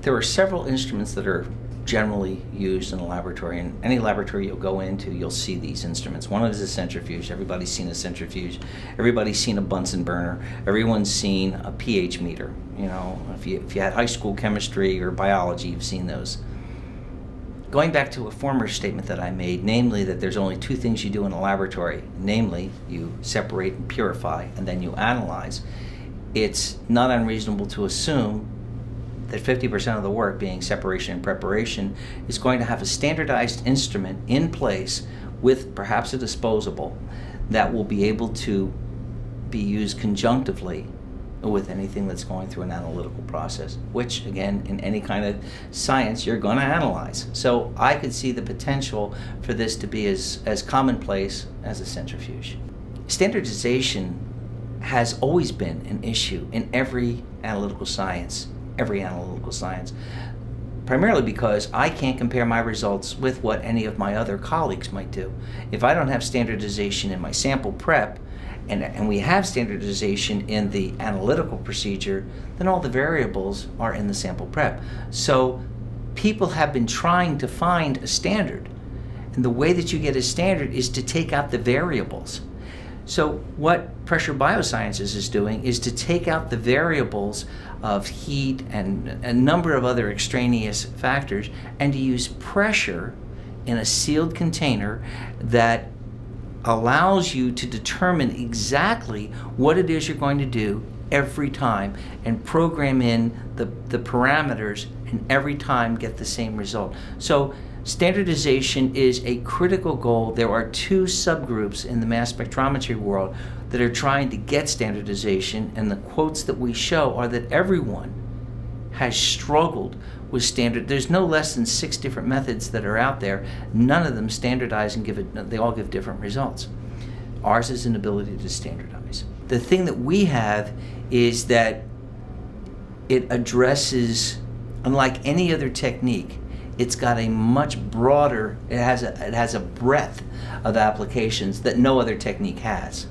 There are several instruments that are generally used in a laboratory. In any laboratory you'll go into, you'll see these instruments. One is a centrifuge. Everybody's seen a centrifuge. Everybody's seen a Bunsen burner. Everyone's seen a pH meter. You know, if you had high school chemistry or biology, you've seen those. Going back to a former statement that I made, namely that there's only two things you do in a laboratory, namely you separate and purify and then you analyze, it's not unreasonable to assume that 50% of the work, being separation and preparation, is going to have a standardized instrument in place with perhaps a disposable that will be able to be used conjunctively with anything that's going through an analytical process, which again, in any kind of science, you're going to analyze. So I could see the potential for this to be as commonplace as a centrifuge. Standardization has always been an issue in every analytical science, primarily because I can't compare my results with what any of my other colleagues might do. If I don't have standardization in my sample prep, and we have standardization in the analytical procedure, then all the variables are in the sample prep. So people have been trying to find a standard, and the way that you get a standard is to take out the variables. So what Pressure BioSciences is doing is to take out the variables of heat and a number of other extraneous factors and to use pressure in a sealed container that allows you to determine exactly what it is you're going to do every time and program in the parameters and every time get the same result. So standardization is a critical goal. There are two subgroups in the mass spectrometry world that are trying to get standardization, and the quotes that we show are that everyone has struggled with standard. There's no less than 6 different methods that are out there. None of them standardize and they all give different results. Ours is an ability to standardize. The thing that we have is that it addresses, unlike any other technique, it's got a much broader, it has a breadth of applications that no other technique has.